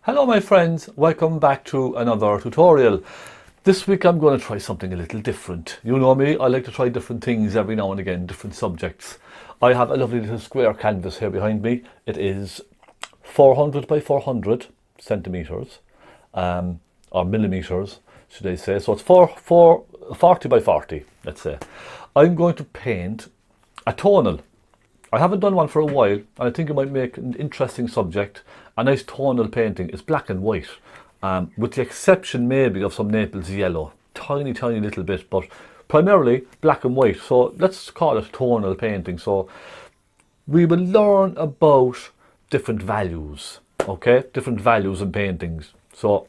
Hello my friends, welcome back to another tutorial. This week I'm going to try something a little different. You know me, I like to try different things every now and again, different subjects. I have a lovely little square canvas here behind me. It is 400 by 400 centimeters, or millimeters should I say. So it's 40 by 40, let's say. I'm going to paint a tonal. I haven't done one for a while, and I think it might make an interesting subject. A nice tonal painting. It's black and white, with the exception maybe of some Naples yellow. Tiny little bit, but primarily black and white. So let's call it tonal painting. So we will learn about different values, okay? Different values in paintings. So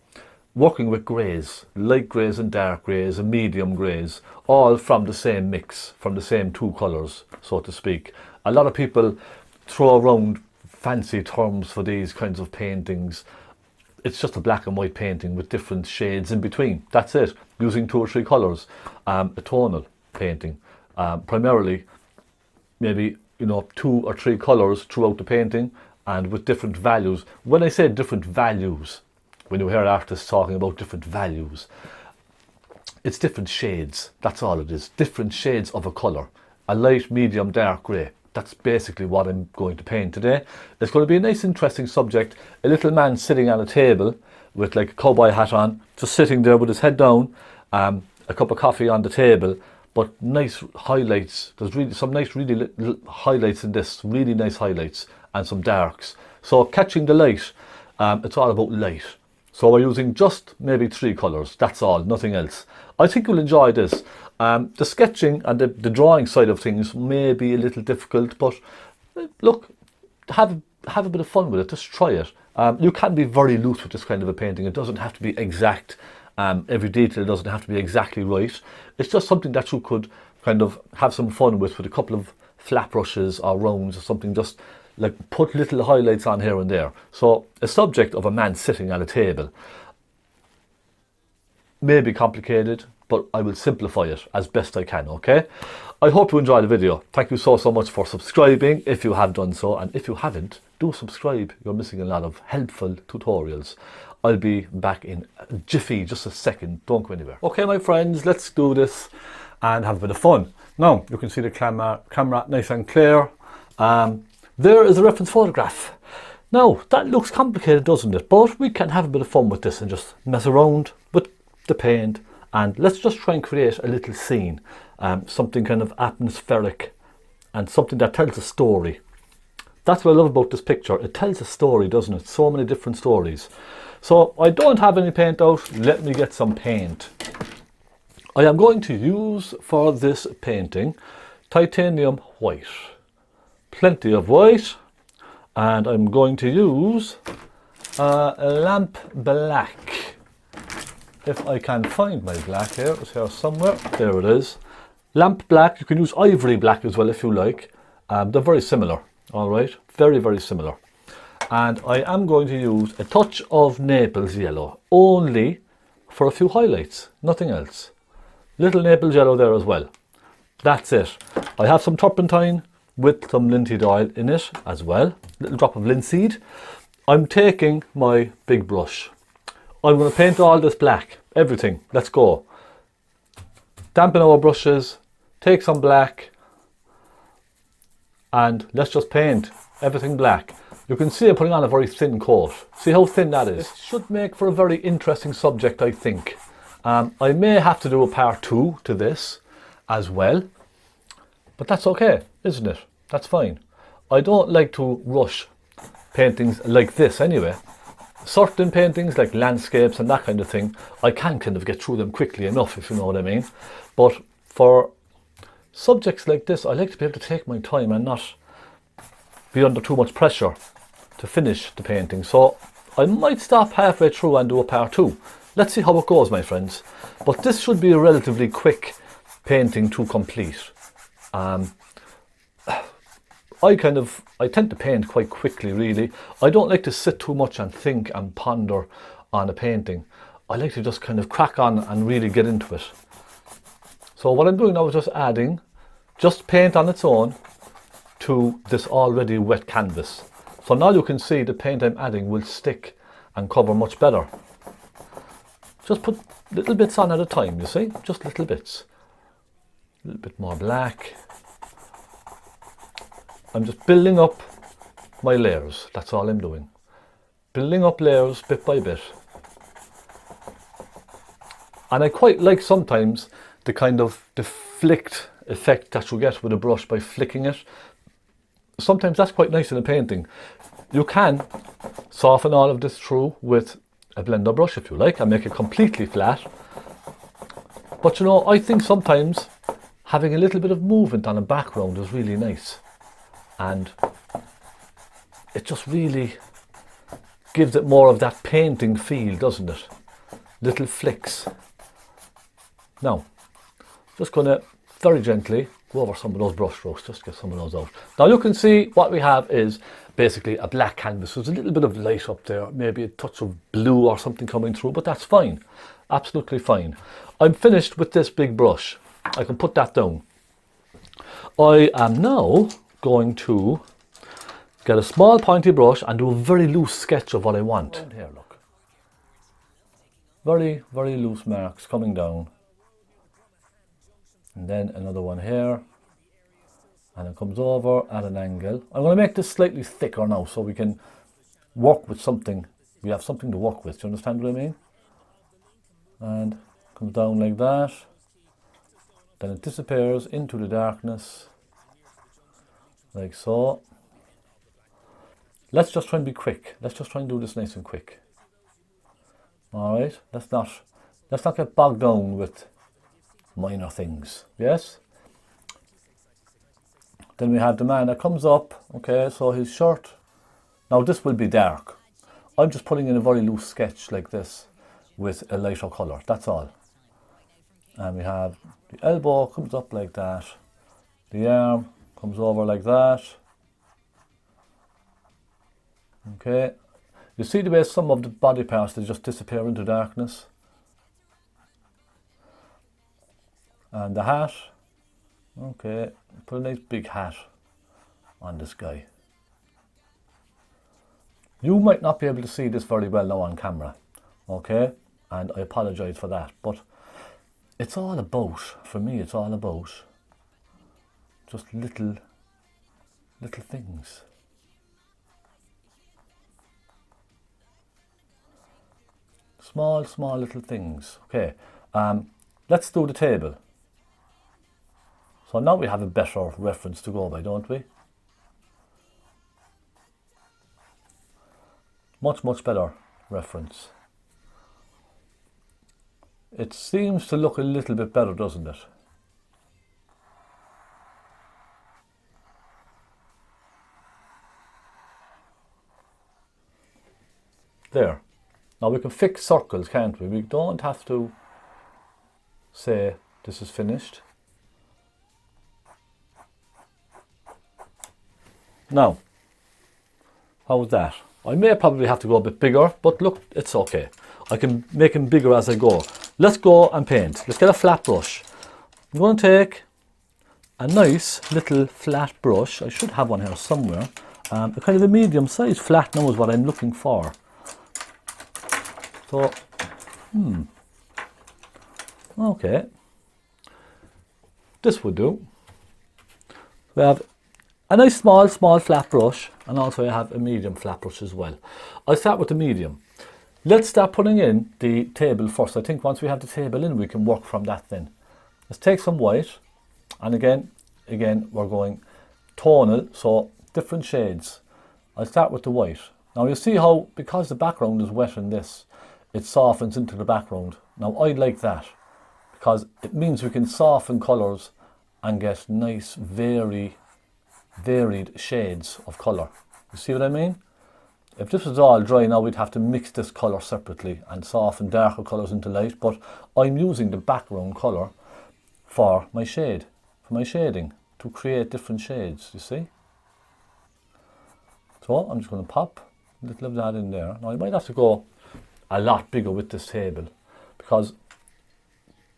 working with greys, light greys and dark greys and medium greys, all from the same mix, from the same two colours, so to speak. A lot of people throw around fancy terms for these kinds of paintings. It's just a black and white painting with different shades in between. That's it, using 2 or 3 colours. A tonal painting, primarily maybe 2 or 3 colours throughout the painting and with different values. When I say different values, when you hear artists talking about different values, it's different shades. That's all it is, different shades of a colour. A light, medium, dark grey. That's basically what I'm going to paint today. It's going to be a nice interesting subject. A little man sitting on a table with like a cowboy hat on, just sitting there with his head down, a cup of coffee on the table, but nice highlights. There's really some nice really little highlights in this, really nice highlights, and some darks. So catching the light, it's all about light. So we're using just maybe 3 colours, that's all, nothing else. I think you'll enjoy this. The sketching and the drawing side of things may be a little difficult, but look, have a bit of fun with it, just try it. You can be very loose with this kind of a painting. It doesn't have to be exact, every detail doesn't have to be exactly right. It's just something that you could kind of have some fun with a couple of flat brushes or rounds or something, just like put little highlights on here and there. So a subject of a man sitting at a table may be complicated, but I will simplify it as best I can, okay? I hope you enjoy the video. Thank you so much for subscribing if you have done so, and if you haven't, do subscribe. You're missing a lot of helpful tutorials. I'll be back in a jiffy, just a second, don't go anywhere. Okay my friends, let's do this and have a bit of fun. Now, you can see the camera nice and clear. There is a reference photograph. Now, that looks complicated, doesn't it? But we can have a bit of fun with this and just mess around with the paint. And let's just try and create a little scene, something kind of atmospheric and something that tells a story. That's what I love about this picture. It tells a story, doesn't it? So many different stories. So I don't have any paint out. Let me get some paint. I am going to use for this painting titanium white. Plenty of white. And I'm going to use lamp black. If I can find my black here, it's here somewhere. There it is. Lamp black. You can use ivory black as well if you like. They're very similar. All right, very similar. And I am going to use a touch of Naples yellow, only for a few highlights, nothing else. Little Naples yellow there as well. That's it. I have some turpentine with some linseed oil in it as well. Little drop of linseed. I'm taking my big brush. I'm going to paint all this black, everything. Let's go. Dampen our brushes, take some black, and let's just paint everything black. You can see I'm putting on a very thin coat. See how thin that is? It should make for a very interesting subject, I think. I may have to do a part 2 to this as well, but that's okay, isn't it? That's fine. I don't like to rush paintings like this anyway. Certain paintings like landscapes and that kind of thing, I can kind of get through them quickly enough, if you know what I mean. But for subjects like this, I like to be able to take my time and not be under too much pressure to finish the painting. So I might stop halfway through and do a part 2. Let's see how it goes, my friends. But this should be a relatively quick painting to complete. I tend to paint quite quickly, really. I don't like to sit too much and think and ponder on a painting. I like to just kind of crack on and really get into it. So what I'm doing now is just adding just paint on its own to this already wet canvas. So now you can see the paint I'm adding will stick and cover much better. Just put little bits on at a time, you see, just little bits. A little bit more black. I'm just building up my layers, that's all I'm doing. Building up layers bit by bit. And I quite like sometimes the kind of the flicked effect that you get with a brush by flicking it. Sometimes that's quite nice in a painting. You can soften all of this through with a blender brush if you like and make it completely flat. But you know, I think sometimes having a little bit of movement on a background is really nice. And it just really gives it more of that painting feel, doesn't it? Little flicks. Now, just going to very gently go over some of those brush strokes, just get some of those out. Now you can see what we have is basically a black canvas. There's a little bit of light up there, maybe a touch of blue or something coming through, but that's fine. Absolutely fine. I'm finished with this big brush. I can put that down. I am now going to get a small pointy brush and do a very loose sketch of what I want. Here, look. Very, very loose marks coming down. And then another one here. And it comes over at an angle. I'm going to make this slightly thicker now so we can work with something. We have something to work with. Do you understand what I mean? And comes down like that. Then it disappears into the darkness. Like so. Let's just try and be quick. Let's just try and do this nice and quick. Alright, let's not get bogged down with minor things. Yes? Then we have the man that comes up. Okay, so his shirt. Now this will be dark. I'm just putting in a very loose sketch like this with a lighter colour. That's all. And we have the elbow comes up like that. The arm comes over like that. Okay. You see the way some of the body parts, they just disappear into darkness. And the hat. Okay. Put a nice big hat on this guy. You might not be able to see this very well now on camera. Okay. And I apologise for that. But it's all about, for me, it's all about just little things. Small little things. Okay, let's do the table. So now we have a better reference to go by, don't we? Much better reference. It seems to look a little bit better, doesn't it? There. Now we can fix circles, can't we? We don't have to say this is finished. Now, how's that? I may probably have to go a bit bigger, but look, it's okay. I can make them bigger as I go. Let's go and paint. Let's get a flat brush. I'm going to take a nice little flat brush. I should have one here somewhere. A kind of a medium size flat now is what I'm looking for. So, okay. This would do. We have a nice small flat brush, and also I have a medium flat brush as well. I'll start with the medium. Let's start putting in the table first. I think once we have the table in, we can work from that then. Let's take some white, and again, we're going tonal, so different shades. I'll start with the white. Now you see how, because the background is wet in this, it softens into the background. Now I like that, because it means we can soften colours and get nice, varied shades of colour. You see what I mean? If this was all dry now, we'd have to mix this colour separately and soften darker colours into light, but I'm using the background colour for my shade, for my shading, to create different shades, you see? So I'm just going to pop a little of that in there. Now I might have to go a lot bigger with this table, because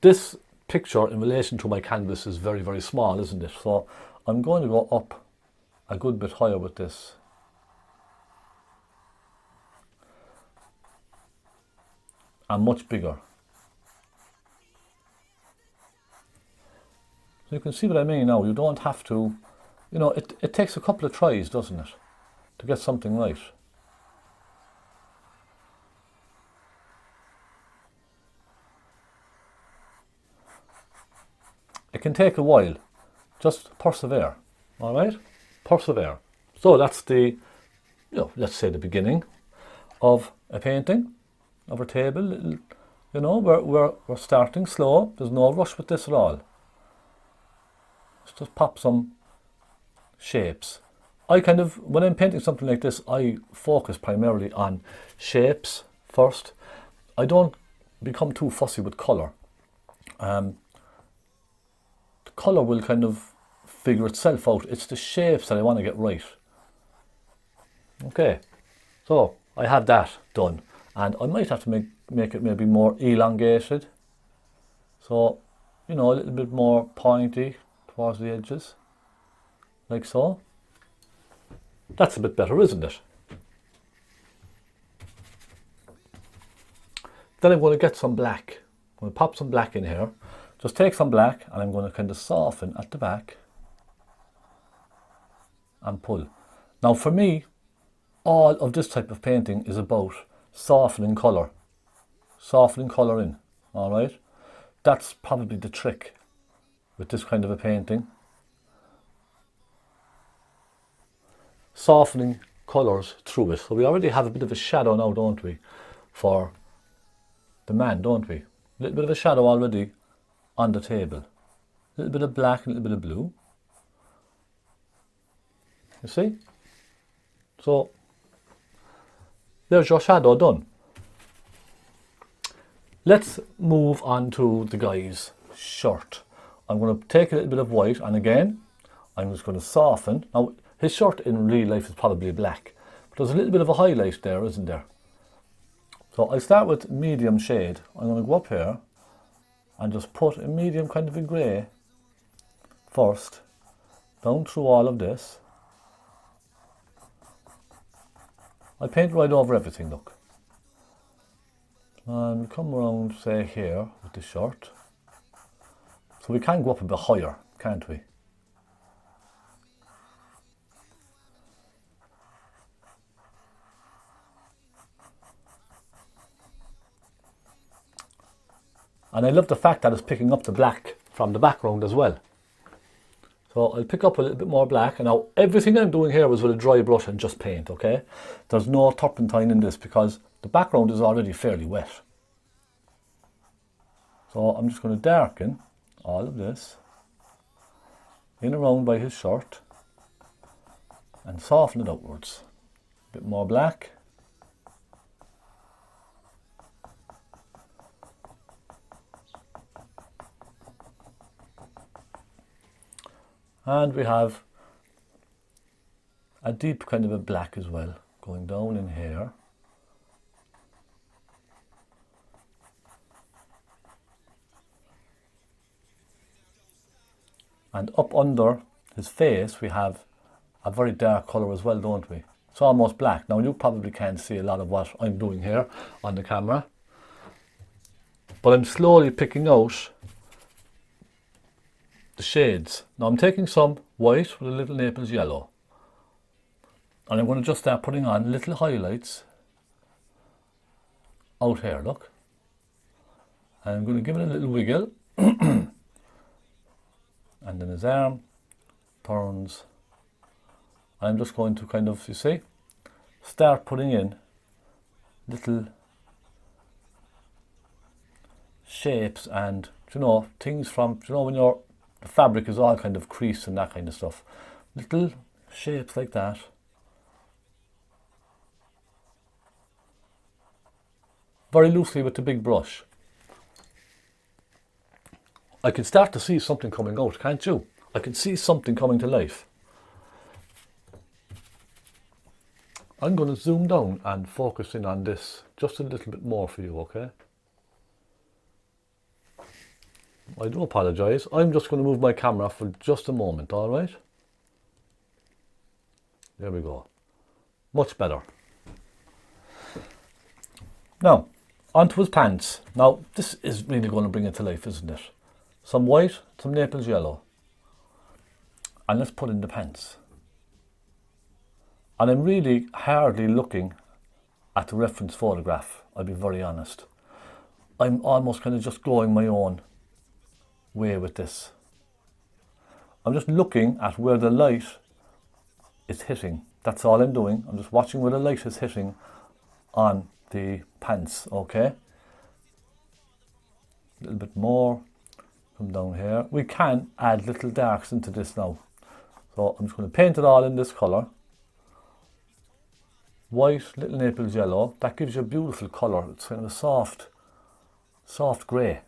this picture in relation to my canvas is very, very small, isn't it? So I'm going to go up a good bit higher with this. and much bigger. So you can see what I mean now. You don't have to, you know, it takes a couple of tries, doesn't it, to get something right. It can take a while. Just persevere, all right? Persevere. So that's the, you know, let's say the beginning of a painting of our table. You know, we're starting slow. There's no rush with this at all. Let's just pop some shapes. I kind of, when I'm painting something like this, I focus primarily on shapes first. I don't become too fussy with colour. The colour will kind of figure itself out. It's the shapes that I want to get right. Okay, so I have that done, and I might have to make it maybe more elongated. So, you know, a little bit more pointy towards the edges, like so. That's a bit better, isn't it? Then I'm going to get some black. I'm going to pop some black in here. Just take some black and I'm going to kind of soften at the back and pull. Now for me, all of this type of painting is about softening colour. Softening colour in, alright? That's probably the trick with this kind of a painting. Softening colours through it. So we already have a bit of a shadow now, don't we? For the man, don't we? A little bit of a shadow already on the table. A little bit of black, a little bit of blue. You see? So, there's your shadow done. Let's move on to the guy's shirt. I'm going to take a little bit of white, and again, I'm just going to soften. Now, his shirt in real life is probably black, but there's a little bit of a highlight there, isn't there? So I'll start with medium shade. I'm going to go up here and just put a medium kind of a grey first, down through all of this. I paint right over everything, look. And come around, say, here with the shirt. So we can go up a bit higher, can't we? And I love the fact that it's picking up the black from the background as well. So I'll pick up a little bit more black. And now everything I'm doing here was with a dry brush and just paint, okay? There's no turpentine in this because the background is already fairly wet. So I'm just going to darken all of this in around by his shirt and soften it outwards. A bit more black. And we have a deep kind of a black as well, going down in here. And up under his face we have a very dark colour as well, don't we? It's almost black. Now you probably can't see a lot of what I'm doing here on the camera, but I'm slowly picking out the shades. Now I'm taking some white with a little Naples yellow, and I'm going to just start putting on little highlights out here, look. And I'm going to give it a little wiggle. And then his arm turns. I'm just going to kind of, you see, start putting in little shapes and, you know, things from, you know, when the fabric is all kind of creased and that kind of stuff. Little shapes like that. Very loosely with the big brush. I can start to see something coming out, can't you? I can see something coming to life. I'm going to zoom down and focus in on this just a little bit more for you, okay? I do apologise. I'm just going to move my camera for just a moment, all right? There we go. Much better. Now, Onto his pants. Now, this is really going to bring it to life, isn't it? Some white, some Naples yellow. And let's put in the pants. And I'm really hardly looking at the reference photograph, I'll be very honest. I'm almost kind of just going my own way with this. I'm just looking at where the light is hitting. That's all I'm doing. I'm just watching where the light is hitting on the pants, okay? A little bit more. Come down here. We can add little darks into this now. So I'm just going to paint it all in this colour. White, little Naples yellow. That gives you a beautiful colour. It's kind of a soft grey.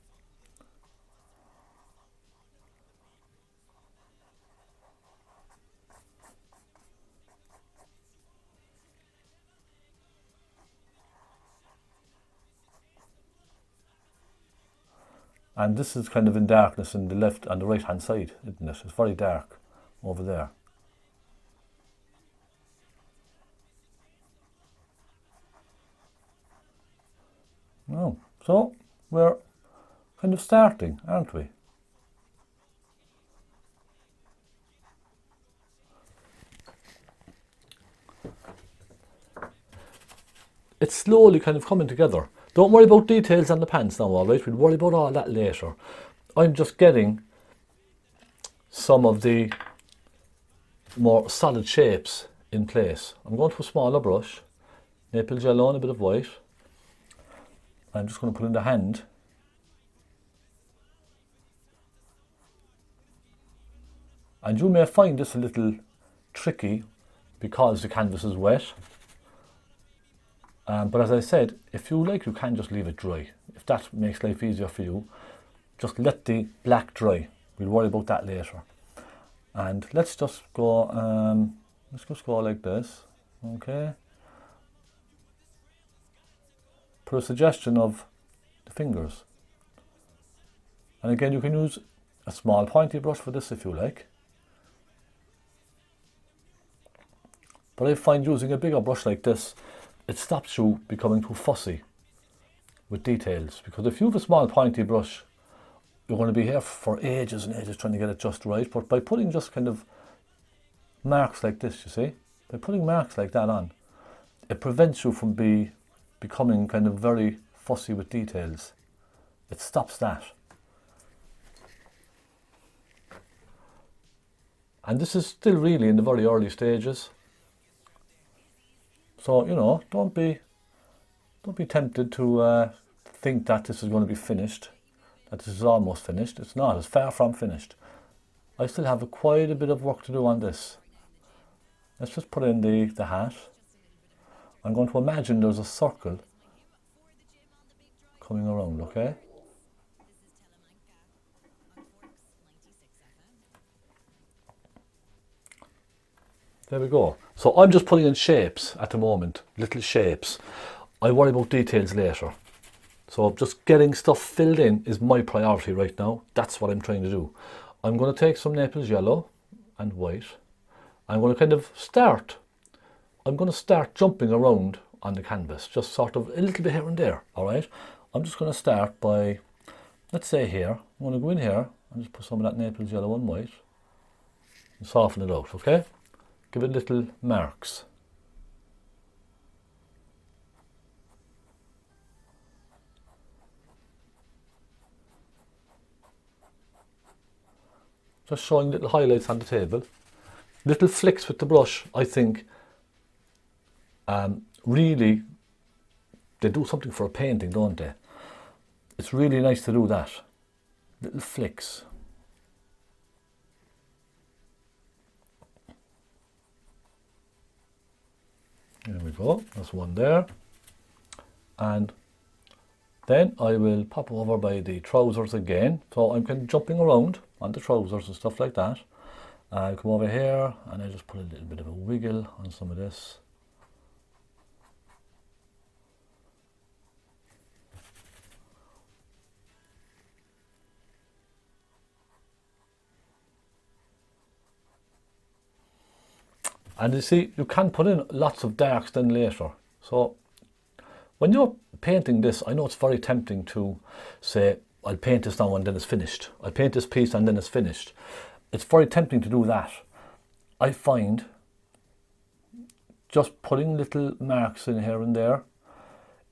And this is kind of in darkness in the left and the right hand side, isn't it? It's very dark over there. Oh, so we're kind of starting, aren't we? It's slowly kind of coming together. Don't worry about details on the pants now, alright? We'll worry about all that later. I'm just getting some of the more solid shapes in place. I'm going to a smaller brush, Naples yellow and a bit of white. I'm just going to put in the hand. And you may find this a little tricky because the canvas is wet. But as I said, if you like, you can just leave it dry. If that makes life easier for you, just let the black dry. We'll worry about that later. And let's just go, like this, okay? Put a suggestion of the fingers. And again, you can use a small pointy brush for this if you like. But I find using a bigger brush like this, it stops you becoming too fussy with details. Because if you have a small pointy brush, you're going to be here for ages and ages trying to get it just right. But by putting just kind of marks like this, you see, by putting marks like that on, it prevents you from becoming kind of very fussy with details. It stops that. And this is still really in the very early stages. So, you know, don't be tempted to think that this is going to be finished, that this is almost finished. It's not, it's far from finished. I still have quite a bit of work to do on this. Let's just put in the hat. I'm going to imagine there's a circle coming around, okay? There we go. So I'm just putting in shapes at the moment, little shapes. I worry about details later. So just getting stuff filled in is my priority right now. That's what I'm trying to do. I'm going to take some Naples yellow and white. I'm going to kind of start jumping around on the canvas, just sort of a little bit here and there, all right? I'm just going to start by, let's say here, I'm going to go in here and just put some of that Naples yellow and white and soften it out, okay? Give it little marks. Just showing little highlights on the table. Little flicks with the brush, I think, really, they do something for a painting, don't they? It's really nice to do that. Little flicks. There we go, that's one there. And then I will pop over by the trousers again. So I'm kind of jumping around on the trousers and stuff like that. I'll come over here and I just put a little bit of a wiggle on some of this. And you see, you can put in lots of darks then later. So when you're painting this, I know it's very tempting to say, I'll paint this now and then it's finished. I'll paint this piece and then it's finished. It's very tempting to do that. I find just putting little marks in here and there,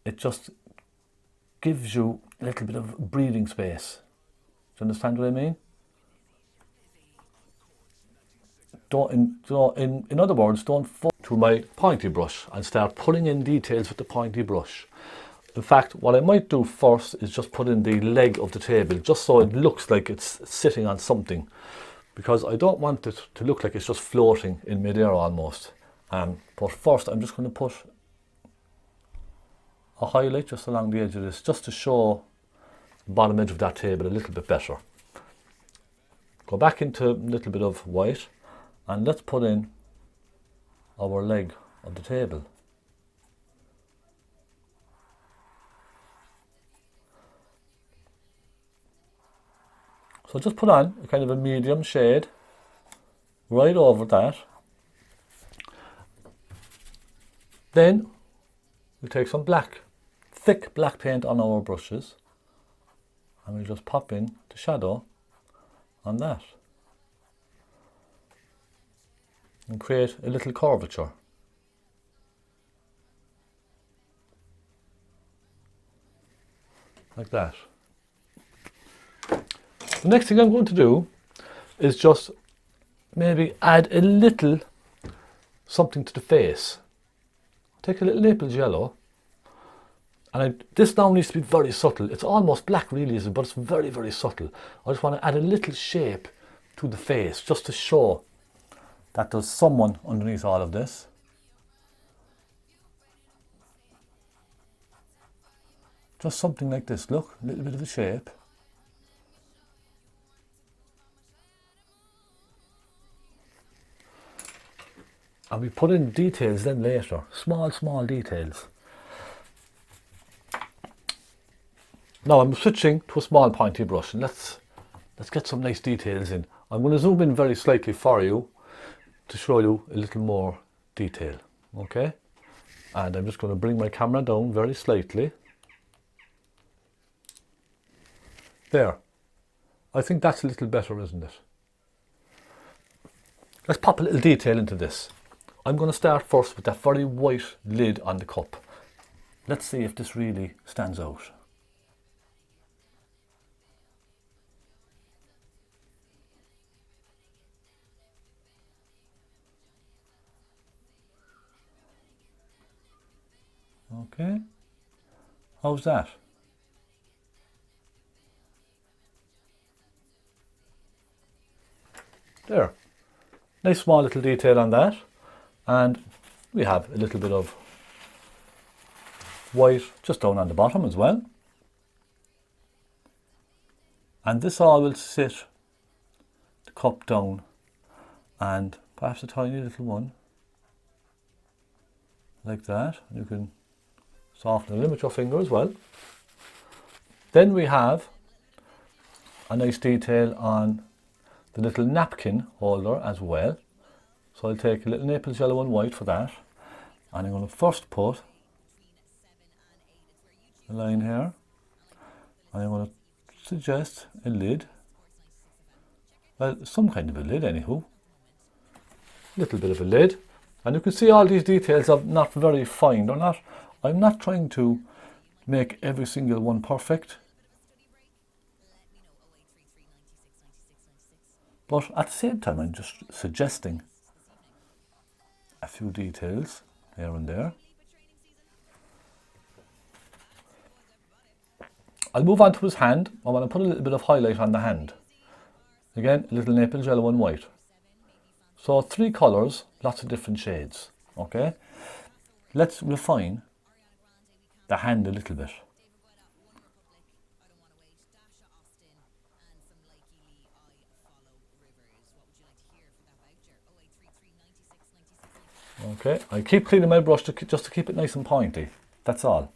it just gives you a little bit of breathing space. Do you understand what I mean? In other words, don't fall to my pointy brush and start pulling in details with the pointy brush. In fact, what I might do first is just put in the leg of the table, just so it looks like it's sitting on something, because I don't want it to look like it's just floating in midair almost. But first I'm just going to put a highlight just along the edge of this, just to show the bottom edge of that table a little bit better. Go back into a little bit of white and let's put in our leg of the table. So just put on a kind of a medium shade right over that. Then we take some black, thick black paint on our brushes, and we just pop in the shadow on that and create a little curvature. Like that. The next thing I'm going to do is just maybe add a little something to the face. Take a little naples yellow, and this now needs to be very subtle. It's almost black really, isn't it? But it's very, very subtle. I just want to add a little shape to the face, just to show that there's someone underneath all of this. Just something like this, look, a little bit of a shape. And we put in details then later, small details. Now I'm switching to a small pointy brush, and let's get some nice details in. I'm going to zoom in very slightly for you to show you a little more detail, okay? And I'm just going to bring my camera down very slightly. There. I think that's a little better, isn't it? Let's pop a little detail into this. I'm going to start first with that very white lid on the cup. Let's see if this really stands out. Okay, how's that? There, nice small little detail on that. And we have a little bit of white just down on the bottom as well. And this all will sit the cup down, and perhaps a tiny little one like that. You can soften a little with your finger as well. Then we have a nice detail on the little napkin holder as well. So I'll take a little naples yellow and white for that, and I'm going to first put a line here, and I'm going to suggest a lid, well, some kind of a lid anyhow, little bit of a lid. And you can see all these details are not very fine. I'm not trying to make every single one perfect, but at the same time I'm just suggesting a few details here and there. I'll move on to his hand. I want to put a little bit of highlight on the hand. Again, a little naples yellow and white. So 3 colours, lots of different shades. Okay, let's refine the hand a little bit. Okay, I keep cleaning my brush just to keep it nice and pointy. That's all.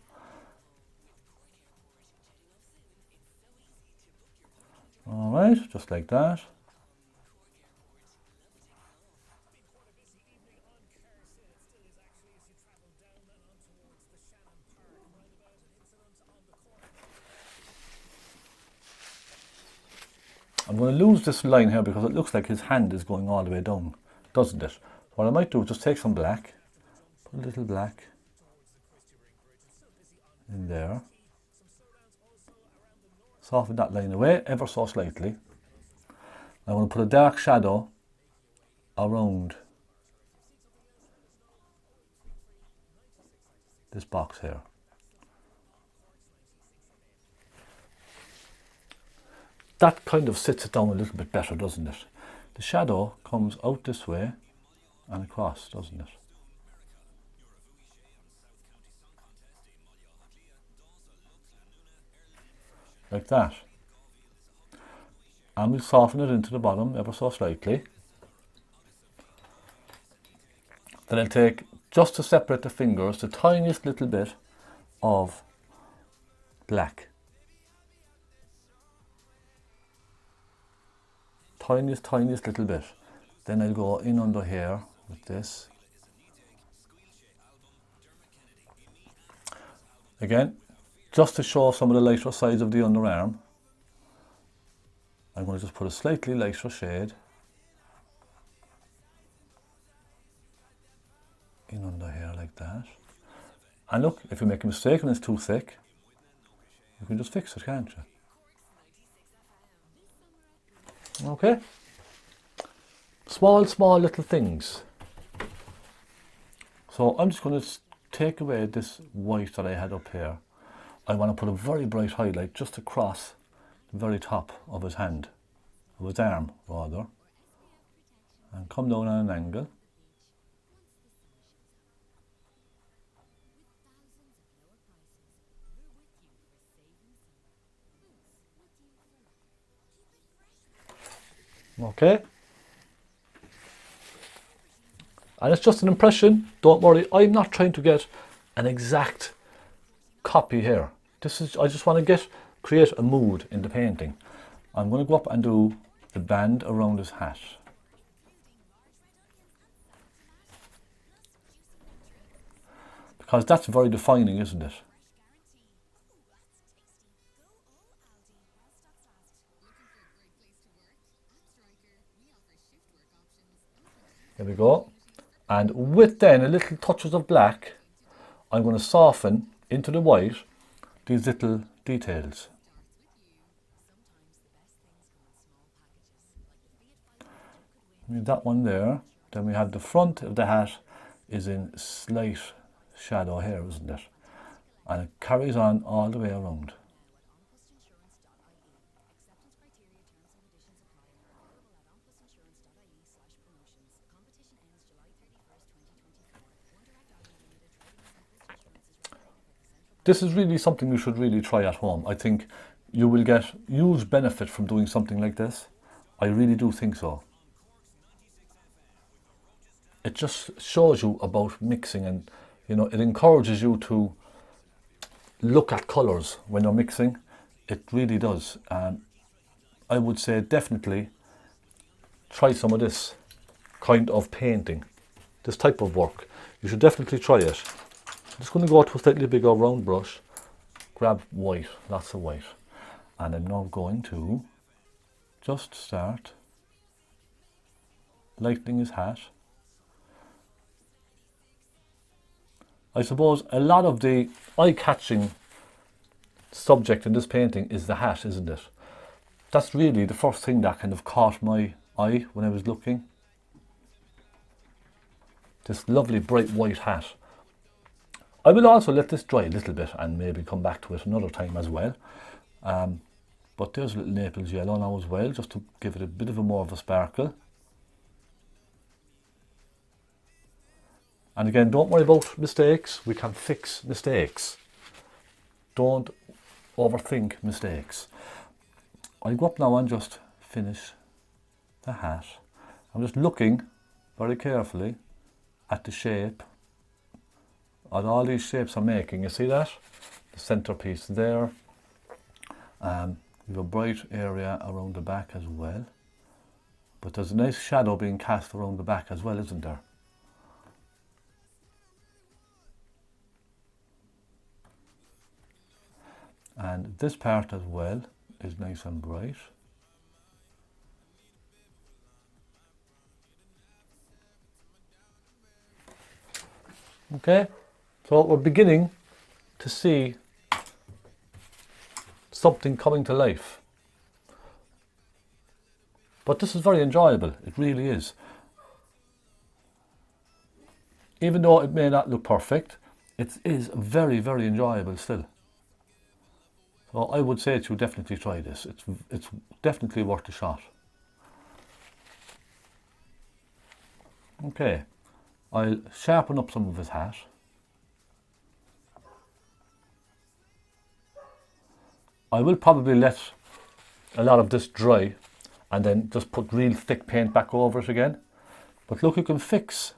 Alright, just like that. I'm going to lose this line here because it looks like his hand is going all the way down, doesn't it? What I might do is just take some black, put a little black in there, soften that line away ever so slightly. I want to put a dark shadow around this box here. That kind of sits it down a little bit better, doesn't it? The shadow comes out this way and across, doesn't it? Like that. And we'll soften it into the bottom ever so slightly. Then I'll take, just to separate the fingers, the tiniest little bit of black. Tiniest little bit. Then I'll go in under here with this. Again, just to show some of the lighter sides of the underarm, I'm going to just put a slightly lighter shade in under here like that. And look, if you make a mistake and it's too thick, you can just fix it, can't you? Okay. Small little things. So I'm just going to take away this white that I had up here. I want to put a very bright highlight just across the very top of his hand, of his arm rather, and come down on an angle. Okay. And it's just an impression, don't worry, I'm not trying to get an exact copy here. This is, I just want to create a mood in the painting. I'm going to go up and do the band around his hat. Because that's very defining, isn't it? There we go. And with then a little touches of black, I'm going to soften into the white these little details. That one there. Then we have the front of the hat is in slight shadow here, isn't it? And it carries on all the way around. This is really something you should really try at home. I think you will get huge benefit from doing something like this. I really do think so. It just shows you about mixing, and you know, it encourages you to look at colours when you're mixing. It really does. I would say definitely try some of this kind of painting, this type of work. You should definitely try it. I'm just going to go to a slightly bigger round brush, grab white, lots of white, and I'm now going to just start lightening his hat. I suppose a lot of the eye-catching subject in this painting is the hat, isn't it? That's really the first thing that kind of caught my eye when I was looking. This lovely bright white hat. I will also let this dry a little bit and maybe come back to it another time as well. But there's a little Naples yellow now as well, just to give it a bit of a more of a sparkle. And again, don't worry about mistakes. We can fix mistakes. Don't overthink mistakes. I'll go up now and just finish the hat. I'm just looking very carefully at the shape, at all these shapes I'm making. You see that? The centerpiece there. We have a bright area around the back as well. But there's a nice shadow being cast around the back as well, isn't there? And this part as well is nice and bright. Okay, so we're beginning to see something coming to life. But this is very enjoyable, it really is. Even though it may not look perfect, it is very, very enjoyable still. So I would say to definitely try this. It's definitely worth a shot. Okay, I'll sharpen up some of his hat. I will probably let a lot of this dry and then just put real thick paint back over it again. But look, you can fix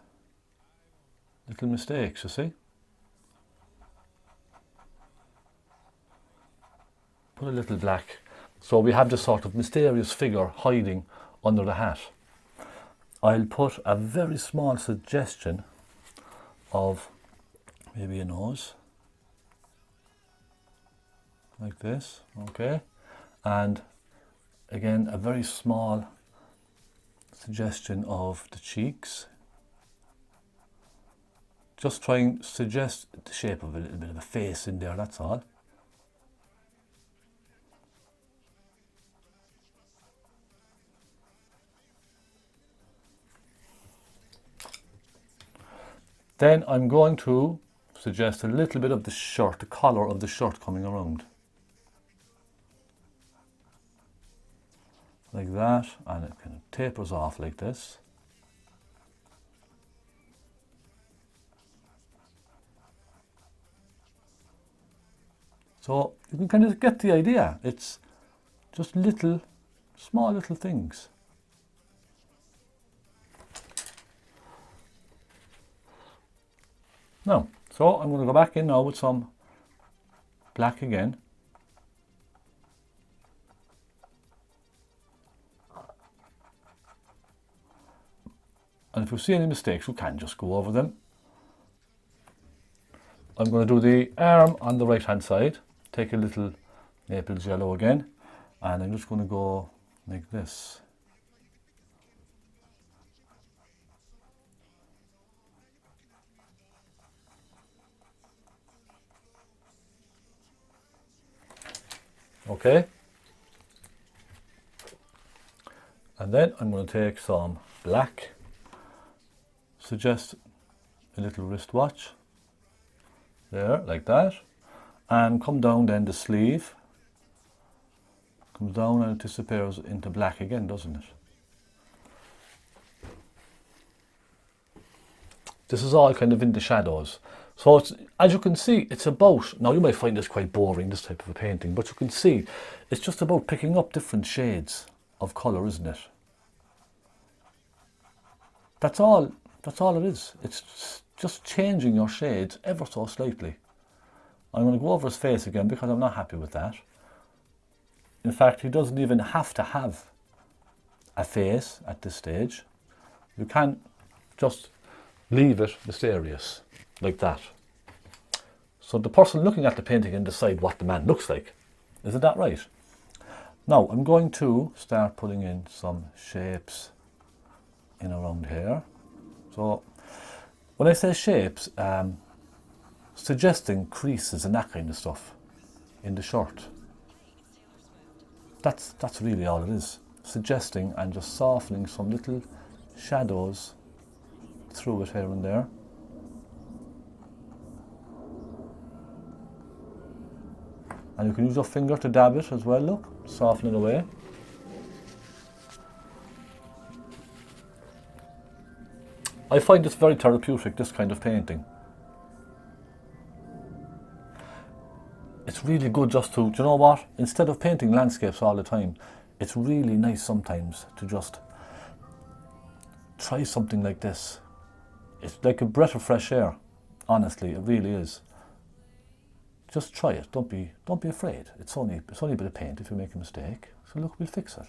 little mistakes, you see. Put a little black. So we have this sort of mysterious figure hiding under the hat. I'll put a very small suggestion of maybe a nose. Like this, okay. And again, a very small suggestion of the cheeks. Just try and suggest the shape of a little bit of a face in there, that's all. Then I'm going to suggest a little bit of the shirt, the collar of the shirt coming around. Like that, and it kind of tapers off like this. So you can kind of get the idea. It's just little, small little things. Now, so I'm going to go back in now with some black again. And if you see any mistakes, you can just go over them. I'm going to do the arm on the right hand side. Take a little Naples yellow again. And I'm just going to go like this. Okay. And then I'm going to take some black. Suggest a little wristwatch there, like that, and come down then the sleeve comes down and it disappears into black again, doesn't it? This is all kind of in the shadows, so it's, as you can see, it's about, now you might find this quite boring, this type of a painting, but you can see it's just about picking up different shades of colour, isn't it? That's all it is. It's just changing your shades ever so slightly. I'm going to go over his face again because I'm not happy with that. In fact, he doesn't even have to have a face at this stage. You can just leave it mysterious, like that. So the person looking at the painting can decide what the man looks like. Isn't that right? Now, I'm going to start putting in some shapes in around here. So when I say shapes, suggesting creases and that kind of stuff in the shirt. That's really all it is. Suggesting and just softening some little shadows through it here and there. And you can use your finger to dab it as well, look, soften it away. I find this very therapeutic, this kind of painting. It's really good just to, do you know what? Instead of painting landscapes all the time, it's really nice sometimes to just try something like this. It's like a breath of fresh air. Honestly, it really is. Just try it. Don't be afraid. It's only a bit of paint. If you make a mistake, so look, we'll fix it.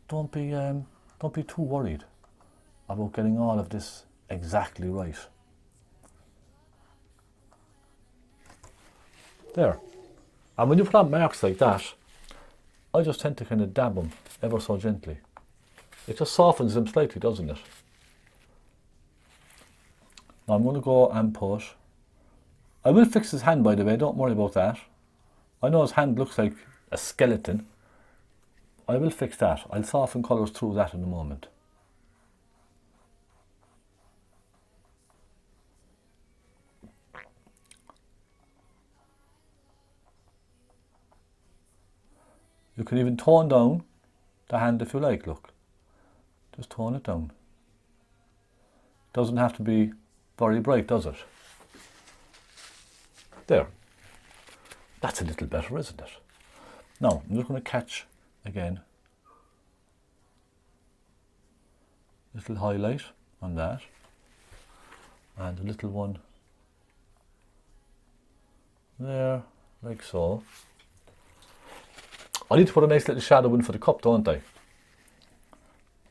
Don't be too worried about getting all of this exactly right. There. And when you put on marks like that, I just tend to kind of dab them ever so gently. It just softens them slightly, doesn't it? Now I'm going to go and put, I will fix his hand by the way, don't worry about that. I know his hand looks like a skeleton. I will fix that. I'll soften colours through that in a moment. You can even tone down the hand if you like, look. Just tone it down. Doesn't have to be very bright, does it? There. That's a little better, isn't it? Now, I'm just going to catch, again, little highlight on that. And a little one there, like so. I need to put a nice little shadow in for the cup, don't I?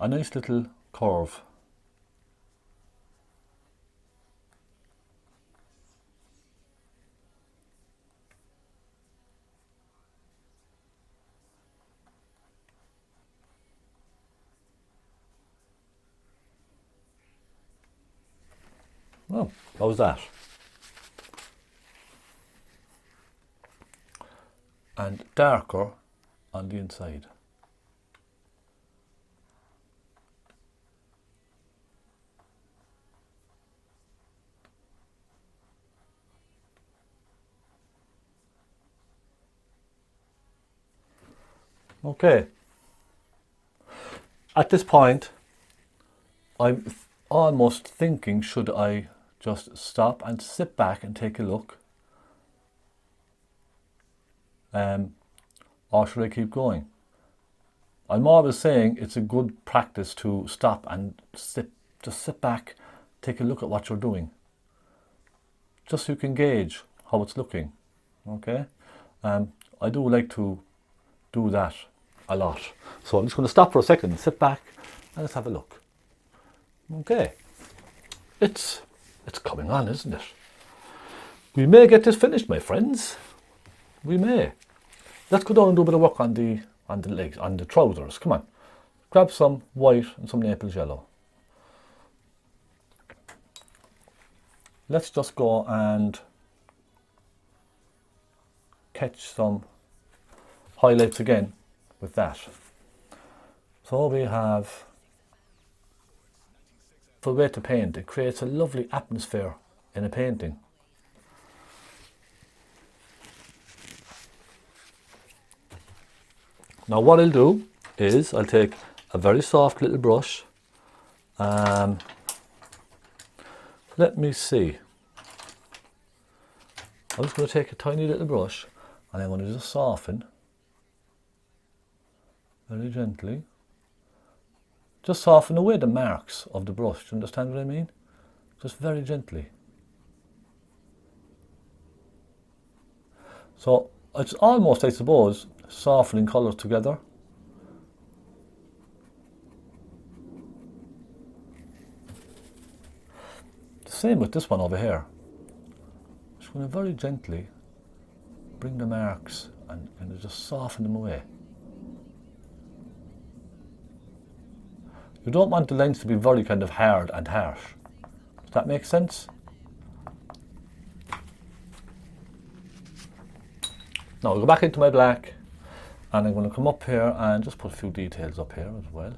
A nice little curve. Well, how's that? And darker on the inside. Okay. At this point, I'm almost thinking, should I just stop and sit back and take a look? Or should I keep going? I'm always saying it's a good practice to stop and just sit back, take a look at what you're doing. Just so you can gauge how it's looking, okay? I do like to do that a lot. So I'm just going to stop for a second, sit back and let's have a look. Okay, it's coming on, isn't it? We may get this finished, my friends. We may. Let's go down and do a bit of work on the legs, on the trousers. Come on, grab some white and some Naples yellow. Let's just go and catch some highlights again with that. So we have, for the way to paint, it creates a lovely atmosphere in a painting. Now what I'll do is I'll take a very soft little brush. Let me see. I'm just going to take a tiny little brush and I'm going to just soften very gently. Just soften away the marks of the brush. Do you understand what I mean? Just very gently. So it's almost, I suppose, softening colours together. The same with this one over here. Just going to very gently bring the marks and just soften them away. You don't want the lines to be very kind of hard and harsh. Does that make sense? Now I'll go back into my black and I'm going to come up here and just put a few details up here as well.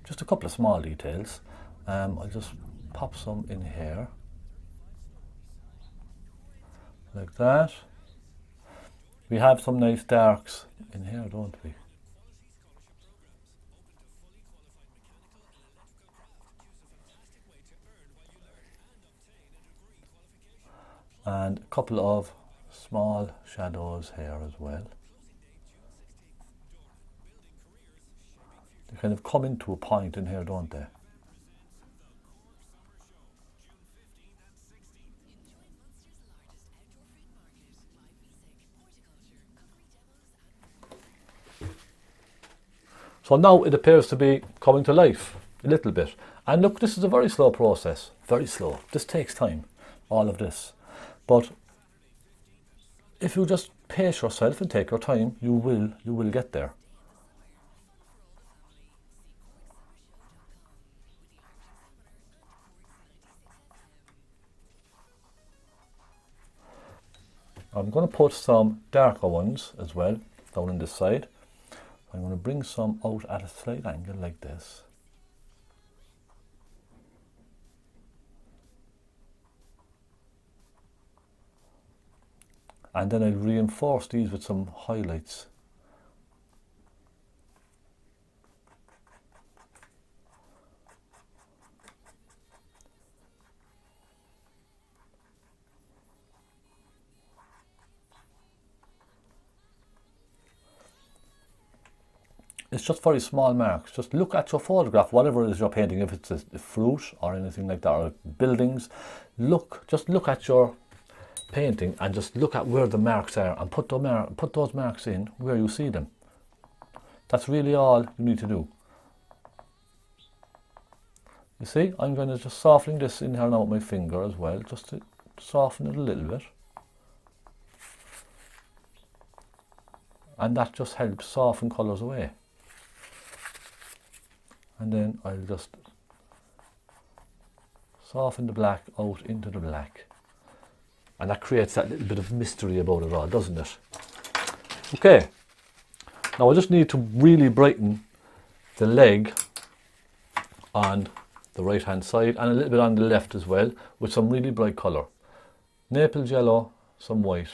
Just a couple of small details. I'll just pop some in here. Like that. We have some nice darks in here, don't we? And a couple of small shadows here as well. They kind of come into a point in here, don't they? So now it appears to be coming to life a little bit. And look, this is a very slow process, very slow. This takes time, all of this. But if you just pace yourself and take your time, you will get there. I'm going to put some darker ones as well down on this side. I'm going to bring some out at a slight angle like this. And then I'll reinforce these with some highlights. It's just very small marks. Just look at your photograph, whatever it is you're painting, if it's a fruit or anything like that, or buildings. Just look at your painting and just look at where the marks are and put those marks in where you see them. That's really all you need to do. You see, I'm going to just soften this in here now with my finger as well, just to soften it a little bit. And that just helps soften colours away. And then I'll just soften the black out into the black. And that creates that little bit of mystery about it all, doesn't it? Okay. Now I just need to really brighten the leg on the right hand side and a little bit on the left as well with some really bright colour. Naples yellow, some white.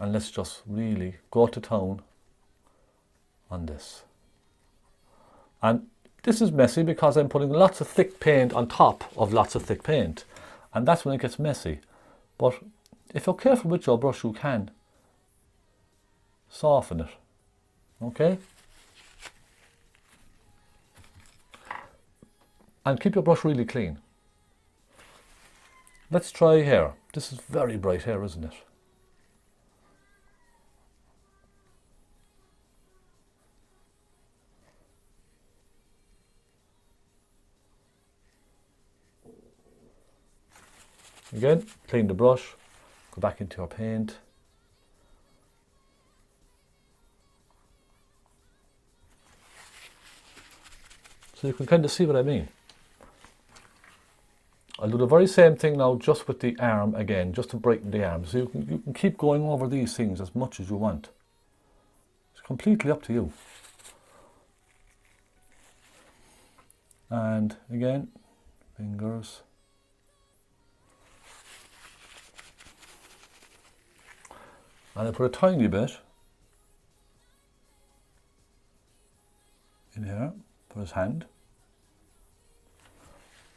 And let's just really go to town on this. And this is messy because I'm putting lots of thick paint on top of lots of thick paint. And that's when it gets messy. But if you're careful with your brush, you can soften it. Okay? And keep your brush really clean. Let's try here. This is very bright here, isn't it? Again, clean the brush, go back into your paint. So you can kind of see what I mean. I'll do the very same thing now just with the arm again, just to brighten the arm. So you can keep going over these things as much as you want. It's completely up to you. And again, fingers. And I put a tiny bit in here for his hand.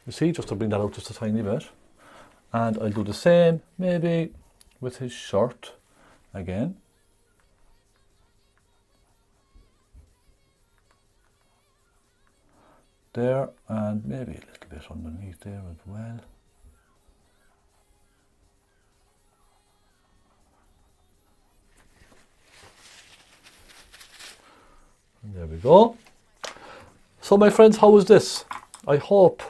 You see, just to bring that out just a tiny bit. And I'll do the same maybe with his shirt again. There, and maybe a little bit underneath there as well. And there we go. So my friends, how was this? I hope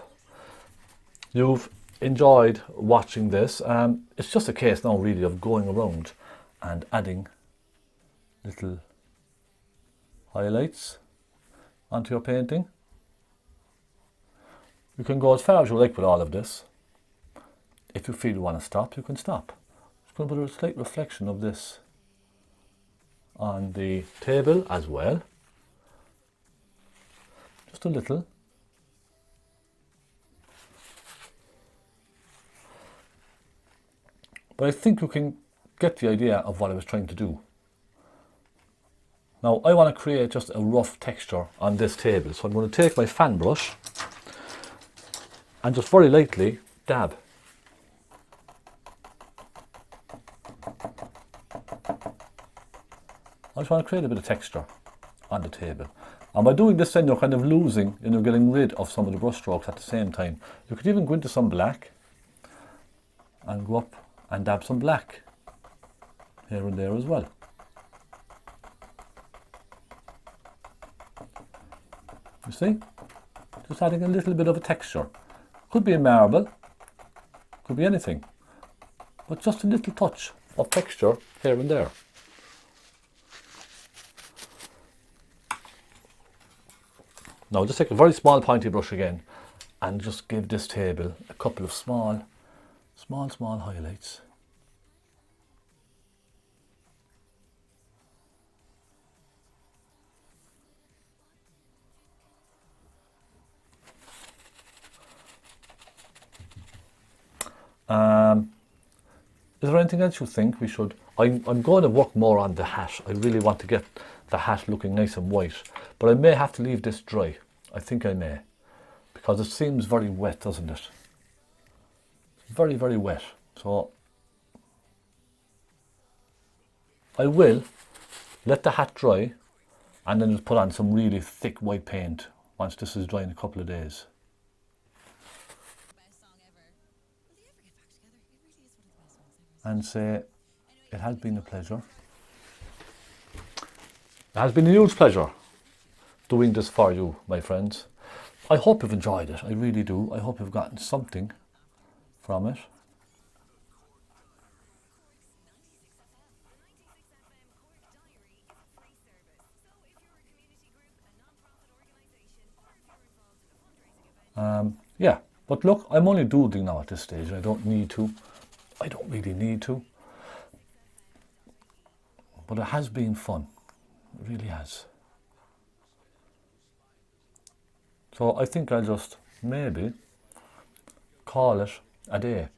you've enjoyed watching this. It's just a case now really of going around and adding little highlights onto your painting. You can go as far as you like with all of this. If you feel you want to stop, you can stop. Just going to put a slight reflection of this on the table as well. Just a little. But I think you can get the idea of what I was trying to do. Now I want to create just a rough texture on this table. So I'm going to take my fan brush and just very lightly dab. I just want to create a bit of texture on the table. And by doing this then you're kind of losing and you're getting rid of some of the brush strokes at the same time. You could even go into some black and go up and dab some black here and there as well. You see? Just adding a little bit of a texture. Could be a marble, could be anything. But just a little touch of texture here and there. Now just take a very small pointy brush again and just give this table a couple of small highlights. Is there anything else you think we should? I'm going to work more on the hat. I really want to get the hat looking nice and white, but I may have to leave this dry. I think I may, because it seems very wet, doesn't it? It's very, very wet. So I will let the hat dry and then just put on some really thick white paint once this is dry in a couple of days. And say, it has been a pleasure. It has been a huge pleasure doing this for you, my friends. I hope you've enjoyed it, I really do. I hope you've gotten something from it. Yeah, but look, I'm only doodling now at this stage. I don't need to. I don't really need to. But it has been fun. It really has. So I think I'll just maybe call it a day.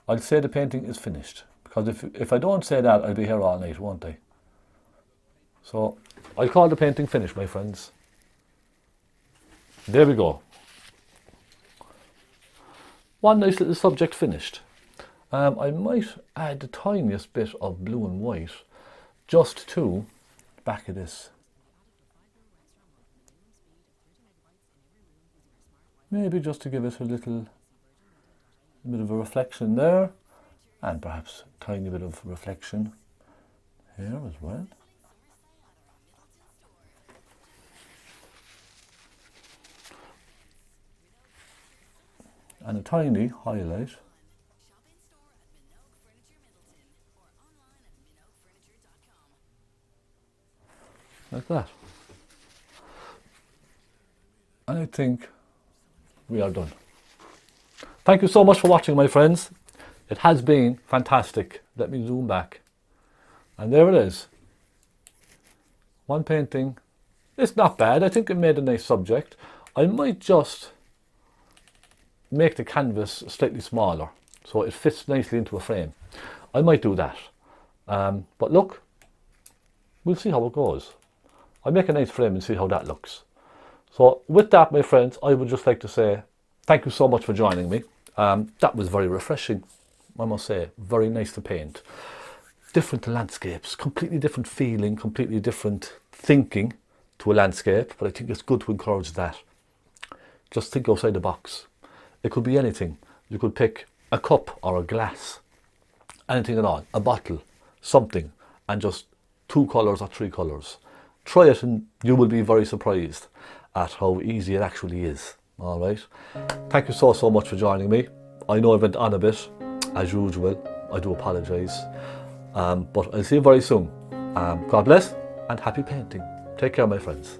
I'll say the painting is finished, because if I don't say that, I'll be here all night, won't I? So I'll call the painting finished, my friends. There we go. One nice little subject finished. I might add the tiniest bit of blue and white just to the back of this. Maybe just to give it a little bit of a reflection there, and perhaps a tiny bit of reflection here as well. And a tiny highlight. Like that. And I think we are done. Thank you so much for watching, my friends. It has been fantastic. Let me zoom back. And there it is. One painting. It's not bad. I think it made a nice subject. I might just make the canvas slightly smaller so it fits nicely into a frame. I might do that. But look, we'll see how it goes. I'll make a nice frame and see how that looks. So with that, my friends, I would just like to say thank you so much for joining me. That was very refreshing, I must say. Very nice to paint. Different landscapes, completely different feeling, completely different thinking to a landscape, but I think it's good to encourage that. Just think outside the box. It could be anything. You could pick a cup or a glass, anything at all, a bottle, something, and just 2 colours or 3 colours. Try it and you will be very surprised at how easy it actually is. All right. Thank you so much for joining me. I know I went on a bit, as usual. I do apologise. But I'll see you very soon. God bless and happy painting. Take care, my friends.